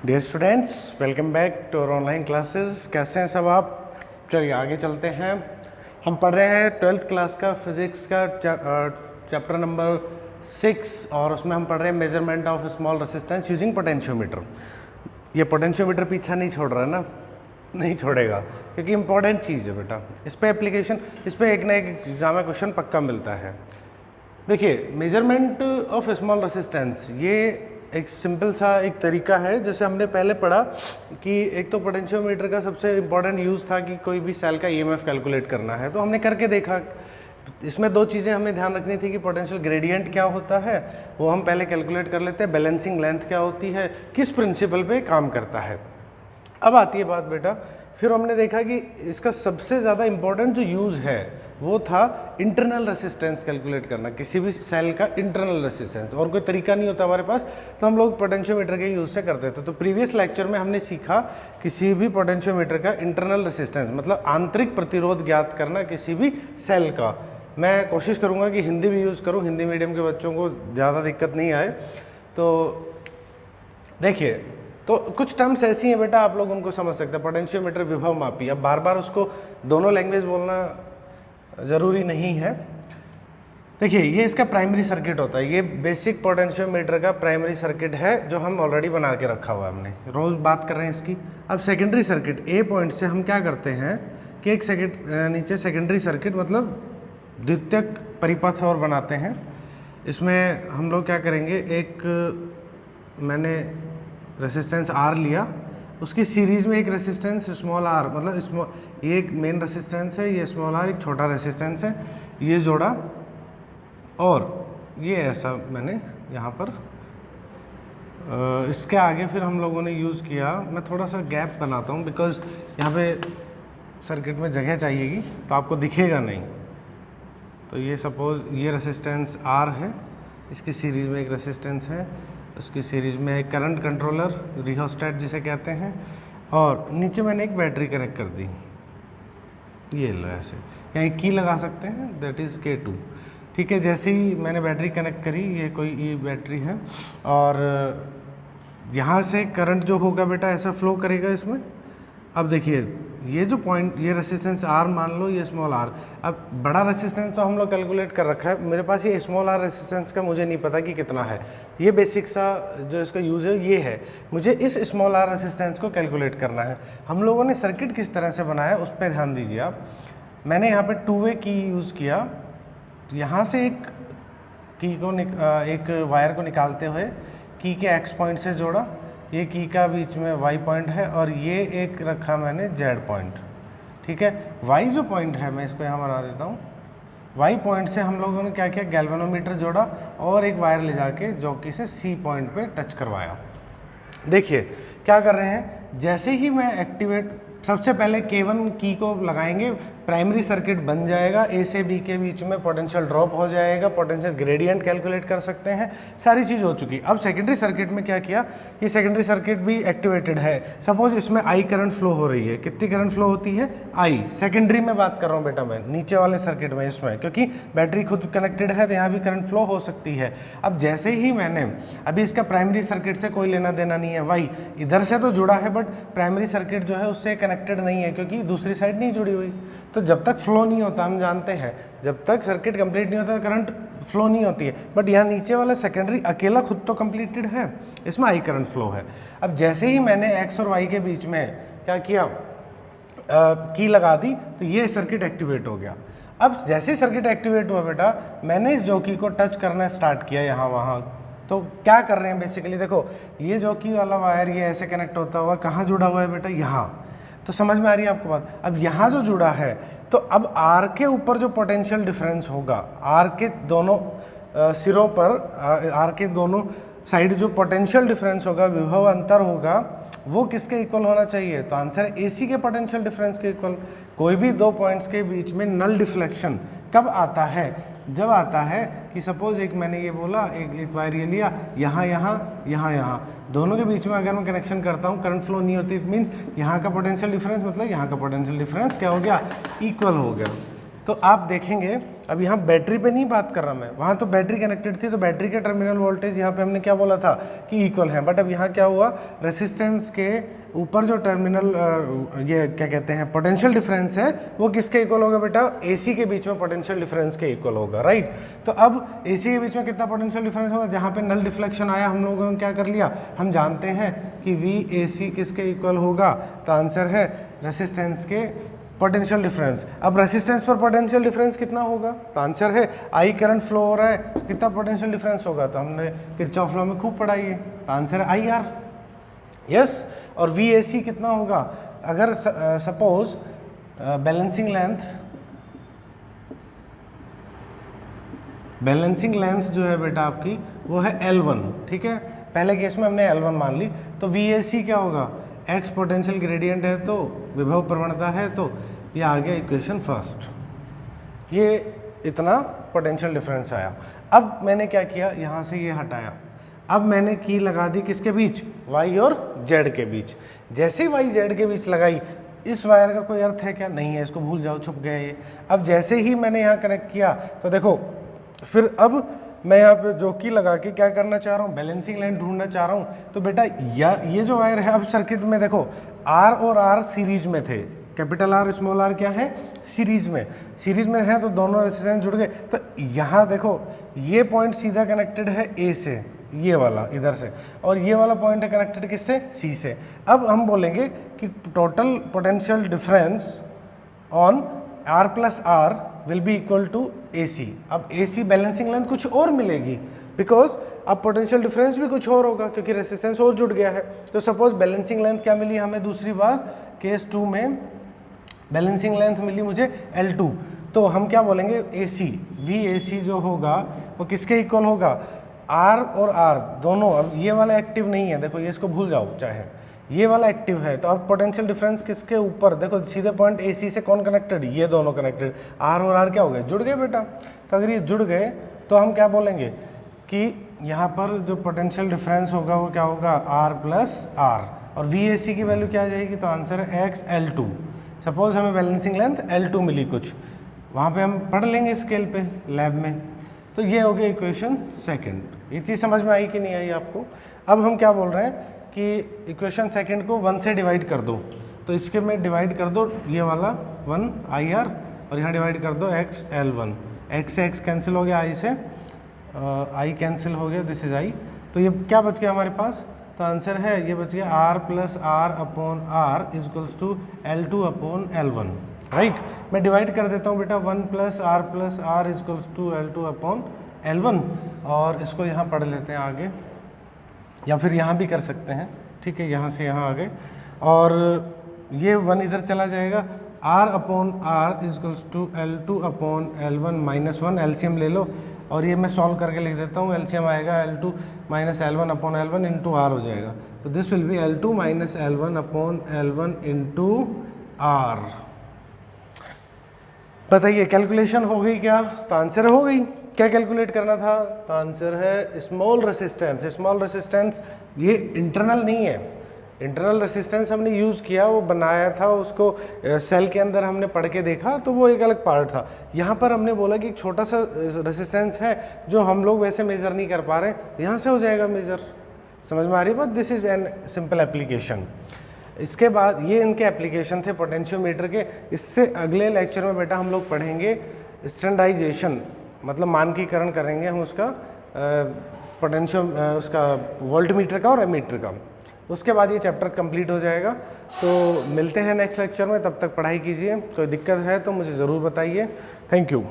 Dear students, welcome back to our online classes. कैसे हैं सब आप? चलिए आगे चलते हैं। हम पढ़ रहे हैं 12th क्लास का फिजिक्स का चैप्टर नंबर 6 और उसमें हम पढ़ रहे हैं measurement of small resistance using potentiometer. ये पोटेंशियोमीटर पीछा नहीं छोड़ रहा है ना, नहीं छोड़ेगा क्योंकि इंपॉर्टेंट चीज़ है बेटा। इस पर एप्लीकेशन, इस पर एक ना एक एग्जाम में क्वेश्चन पक्का मिलता है। देखिए, मेजरमेंट ऑफ स्मॉल रेसिस्टेंस ये एक सिंपल सा एक तरीका है। जैसे हमने पहले पढ़ा कि एक तो पोटेंशियोमीटर का सबसे इम्पॉर्टेंट यूज़ था कि कोई भी सेल का ईएमएफ कैलकुलेट करना है, तो हमने करके देखा। इसमें दो चीज़ें हमें ध्यान रखनी थी कि पोटेंशियल ग्रेडियंट क्या होता है वो हम पहले कैलकुलेट कर लेते हैं, बैलेंसिंग लेंथ क्या होती है, किस प्रिंसिपल पे काम करता है। अब आती है बात बेटा, फिर हमने देखा कि इसका सबसे ज़्यादा इम्पोर्टेंट जो यूज़ है वो था इंटरनल रेसिस्टेंस कैलकुलेट करना, किसी भी सेल का इंटरनल रेसिस्टेंस। और कोई तरीका नहीं होता हमारे पास, तो हम लोग पोटेंशियोमीटर के यूज़ से करते थे। तो प्रीवियस लेक्चर में हमने सीखा किसी भी पोटेंशियोमीटर का इंटरनल रेसिस्टेंस मतलब आंतरिक प्रतिरोध ज्ञात करना किसी भी सेल का। मैं कोशिश करूँगा कि हिंदी भी यूज़ करूँ, हिंदी मीडियम के बच्चों को ज़्यादा दिक्कत नहीं आए। तो देखिए, तो कुछ टर्म्स ऐसी हैं बेटा, आप लोग उनको समझ सकते हैं। पोटेंशियोमीटर विभव मापी, अब बार बार उसको दोनों लैंग्वेज बोलना ज़रूरी नहीं है। देखिए, ये इसका प्राइमरी सर्किट होता है। ये बेसिक पोटेंशियोमीटर का प्राइमरी सर्किट है जो हम ऑलरेडी बना के रखा हुआ है, हमने रोज़ बात कर रहे हैं इसकी। अब सेकेंडरी सर्किट, ए पॉइंट से हम क्या करते हैं कि एक नीचे सेकेंडरी सर्किट मतलब द्वितीयक परिपथ और बनाते हैं। इसमें हम लोग क्या करेंगे, एक मैंने रेसिस्टेंस R लिया, उसकी सीरीज़ में एक रेसिस्टेंस स्मॉल r मतलब ये एक मेन रेसिस्टेंस है, ये स्मॉल r एक छोटा रेसिस्टेंस है, ये जोड़ा और ये ऐसा मैंने यहाँ पर इसके आगे फिर हम लोगों ने यूज़ किया। मैं थोड़ा सा गैप बनाता हूँ बिकॉज यहाँ पे सर्किट में जगह चाहिएगी तो आपको दिखेगा नहीं। तो ये सपोज़ ये रेसिस्टेंस R है, इसकी सीरीज़ में एक रेसिस्टेंस है, उसकी सीरीज़ में एक करंट कंट्रोलर रिहोस्टेट जिसे कहते हैं, और नीचे मैंने एक बैटरी कनेक्ट कर दी। ये लो ऐसे, यहाँ एक की लगा सकते हैं, दैट इज़ K2। ठीक है, जैसे ही मैंने बैटरी कनेक्ट करी, ये कोई ई बैटरी है और यहाँ से करंट जो होगा बेटा ऐसा फ्लो करेगा इसमें। अब देखिए, ये जो पॉइंट, ये रेसिस्टेंस R मान लो, ये स्मॉल r। अब बड़ा रेसिस्टेंस तो हम लोग कैलकुलेट कर रखा है, मेरे पास ये स्मॉल r रेसिस्टेंस का मुझे नहीं पता कि कितना है। ये बेसिक सा जो इसका यूज़ है ये है, मुझे इस स्मॉल r रेसिस्टेंस को कैलकुलेट करना है। हम लोगों ने सर्किट किस तरह से बनाया उस पर ध्यान दीजिए आप। मैंने यहाँ पर 2-वे की यूज़ किया, यहाँ से एक की को एक वायर को निकालते हुए की के x पॉइंट से जोड़ा, ये की का बीच में y पॉइंट है और ये एक रखा मैंने z पॉइंट। ठीक है, y जो पॉइंट है मैं इसको यहाँ बना देता हूँ। y पॉइंट से हम लोगों ने क्या किया, गैल्वेनोमीटर जोड़ा और एक वायर ले जाके जॉकी से C पॉइंट पे टच करवाया। देखिए क्या कर रहे हैं, जैसे ही मैं एक्टिवेट, सबसे पहले K1 की को लगाएंगे, प्राइमरी सर्किट बन जाएगा, A से B के बीच में पोटेंशियल ड्रॉप हो जाएगा, पोटेंशियल ग्रेडियंट कैलकुलेट कर सकते हैं, सारी चीज़ हो चुकी। अब सेकेंडरी सर्किट में क्या किया, ये सेकेंडरी सर्किट भी एक्टिवेटेड है। सपोज इसमें I करंट फ्लो हो रही है, कितनी करंट फ्लो होती है I, सेकेंडरी में बात कर रहा हूँ बेटा मैं, नीचे वाले सर्किट में इसमें, क्योंकि बैटरी खुद कनेक्टेड है तो यहाँ भी करंट फ्लो हो सकती है। अब जैसे ही मैंने, अभी इसका प्राइमरी सर्किट से कोई लेना देना नहीं है, Y इधर से तो जुड़ा है बट प्राइमरी सर्किट जो है उससे कनेक्टेड नहीं है क्योंकि दूसरी साइड नहीं जुड़ी हुई। तो जब तक फ्लो नहीं होता, हम जानते हैं जब तक सर्किट कंप्लीट नहीं होता करंट फ्लो नहीं होती है, बट यहाँ नीचे वाला सेकेंडरी अकेला खुद तो कंप्लीटेड है, इसमें I करंट फ्लो है। अब जैसे ही मैंने X और Y के बीच में क्या किया, की लगा दी, तो ये सर्किट एक्टिवेट हो गया। अब जैसे ही सर्किट एक्टिवेट हुआ बेटा, मैंने इस जॉकी को टच करना स्टार्ट किया यहाँ वहाँ। तो क्या कर रहे हैं बेसिकली, देखो ये जॉकी वाला वायर ये ऐसे कनेक्ट होता हुआ कहाँ जुड़ा हुआ है बेटा, यहाँ। तो समझ में आ रही है आपको बात। अब यहाँ जो जुड़ा है, तो अब R के ऊपर जो पोटेंशियल डिफरेंस होगा, R के दोनों सिरों पर, R के दोनों साइड जो पोटेंशियल डिफरेंस होगा, विभव अंतर होगा, वो किसके इक्वल होना चाहिए, तो आंसर है AC के पोटेंशियल डिफरेंस के इक्वल। कोई भी दो पॉइंट्स के बीच में नल डिफ्लेक्शन कब आता है, जब आता है कि सपोज एक मैंने ये बोला, एक वायर ये लिया, यहाँ यहाँ यहाँ यहाँ, दोनों के बीच में अगर मैं कनेक्शन करता हूँ करंट फ्लो नहीं होती, इट मीन्स यहाँ का पोटेंशियल डिफरेंस मतलब यहाँ का पोटेंशियल डिफरेंस क्या हो गया, इक्वल हो गया। तो आप देखेंगे अब यहाँ बैटरी पे नहीं बात कर रहा मैं, वहाँ तो बैटरी कनेक्टेड थी तो बैटरी के टर्मिनल वोल्टेज यहाँ पे हमने क्या बोला था कि इक्वल है, बट अब यहाँ क्या हुआ, रेसिस्टेंस के ऊपर जो टर्मिनल ये क्या कहते हैं पोटेंशियल डिफरेंस है वो किसके इक्वल होगा बेटा, AC के बीच में पोटेंशियल डिफरेंस के इक्वल होगा, राइट। तो अब AC के बीच में कितना पोटेंशियल डिफरेंस होगा, जहाँ पे नल डिफ्लेक्शन आया हम लोगों ने क्या कर लिया, हम जानते हैं कि VAC किसके इक्वल होगा, तो आंसर है रेसिस्टेंस के पोटेंशियल डिफरेंस। अब रेसिस्टेंस पर पोटेंशियल डिफरेंस कितना होगा, तो आंसर है I करंट फ्लो हो रहा है, कितना पोटेंशियल डिफरेंस होगा, तो हमने किरचॉफ लॉ में खूब पढ़ाई है, तो आंसर है IR, यस। और VAC कितना होगा, अगर सपोज बैलेंसिंग लेंथ जो है बेटा आपकी वो है L1, ठीक है, पहले केस में हमने L1 मान ली, तो VAC क्या होगा, X पोटेंशियल ग्रेडियंट है तो विभव प्रवणता है, तो ये आ गया इक्वेशन फर्स्ट, ये इतना पोटेंशियल डिफरेंस आया। अब मैंने क्या किया, यहाँ से ये हटाया, अब मैंने की लगा दी किसके बीच, Y और Z के बीच। जैसे ही Y Z के बीच लगाई, इस वायर का कोई अर्थ है क्या, नहीं है, इसको भूल जाओ, छुप गया ये। अब जैसे ही मैंने यहाँ कनेक्ट किया तो देखो फिर अब मैं यहाँ पे जो की लगा के क्या करना चाह रहा हूँ, बैलेंसिंग लाइन ढूंढना चाह रहा हूँ। तो बेटा ये जो वायर है, अब सर्किट में देखो R और R सीरीज में थे, कैपिटल R स्मॉल r क्या है, सीरीज में है, तो दोनों रेजिस्टेंस जुड़ गए। तो यहाँ देखो ये पॉइंट सीधा कनेक्टेड है A से, ये वाला इधर से, और ये वाला पॉइंट है कनेक्टेड किससे, C से। अब हम बोलेंगे कि total potential difference on R plus R will be equal to AC। अब AC बैलेंसिंग लेंथ कुछ और मिलेगी, बिकॉज अब पोटेंशियल डिफरेंस भी कुछ और होगा क्योंकि रेसिस्टेंस और जुड़ गया है। तो सपोज बैलेंसिंग लेंथ क्या मिली हमें, दूसरी बार केस 2 में बैलेंसिंग लेंथ मिली मुझे L2, तो हम क्या बोलेंगे, AC VAC जो होगा वो किसके इक्वल होगा, R और R दोनों। अब ये वाला एक्टिव नहीं है, देखो ये इसको भूल जाओ, चाहे ये वाला एक्टिव है, तो अब पोटेंशियल डिफरेंस किसके ऊपर, देखो सीधे पॉइंट AC से कौन कनेक्टेड, ये दोनों कनेक्टेड, R और R क्या हो गए, जुड़ गए बेटा। तो अगर ये जुड़ गए तो हम क्या बोलेंगे कि यहाँ पर जो पोटेंशियल डिफरेंस होगा वो क्या होगा, R प्लस R, और VAC की वैल्यू क्या आ जाएगी, तो आंसर है XL2। सपोज हमें बैलेंसिंग लेंथ L2 मिली कुछ, वहाँ पे हम पढ़ लेंगे स्केल पे लैब में। तो ये हो गया इक्वेशन सेकंड। ये चीज़ समझ में आई कि नहीं आई आपको। अब हम क्या बोल रहे हैं कि इक्वेशन सेकंड को 1 से डिवाइड कर दो, तो इसके में डिवाइड कर दो ये वाला 1 IR, और यहाँ डिवाइड कर दो XL1, X से X कैंसिल हो गया, I से I कैंसिल हो गया, दिस इज I। तो ये क्या बच गया हमारे पास, तो आंसर है ये बच गया R plus R upon R is equals to L2 upon L1, right. मैं डिवाइड कर देता हूँ बेटा, 1 plus R is equals to L2 upon L1, और इसको यहाँ पढ़ लेते हैं आगे, या फिर यहाँ भी कर सकते हैं, ठीक है, यहाँ से यहाँ आ गए, और ये 1 इधर चला जाएगा, R upon R is equals to L2 upon L1 minus 1, LCM ले लो, और ये मैं सॉल्व करके लिख देता हूँ, एलसीएम आएगा L2 minus L1 upon L1 into R हो जाएगा। तो this will be L2 minus L1 upon L1 into R। बताइए कैलकुलेशन हो गई क्या, तो आंसर हो गई। क्या कैलकुलेट करना था, तो आंसर है स्मॉल रेसिस्टेंस। स्मॉल रेसिस्टेंस ये इंटरनल नहीं है, इंटरनल रेसिस्टेंस हमने यूज़ किया, वो बनाया था, उसको सेल के अंदर हमने पढ़ के देखा, तो वो एक अलग पार्ट था। यहाँ पर हमने बोला कि एक छोटा सा रेसिस्टेंस है जो हम लोग वैसे मेज़र नहीं कर पा रहे, यहाँ से हो जाएगा मेज़र। समझ में आ रही बात, this is an simple application. इसके बाद ये इनके एप्लीकेशन थे पोटेंशियोमीटर के। इससे अगले लेक्चर में बेटा हम लोग पढ़ेंगे स्टैंडर्डाइजेशन, मतलब मानकीकरण करेंगे हम उसका उसका वोल्टमीटर का और एमीटर का। उसके बाद ये चैप्टर कंप्लीट हो जाएगा। तो मिलते हैं नेक्स्ट लेक्चर में, तब तक पढ़ाई कीजिए। कोई दिक्कत है तो मुझे ज़रूर बताइए। Thank you.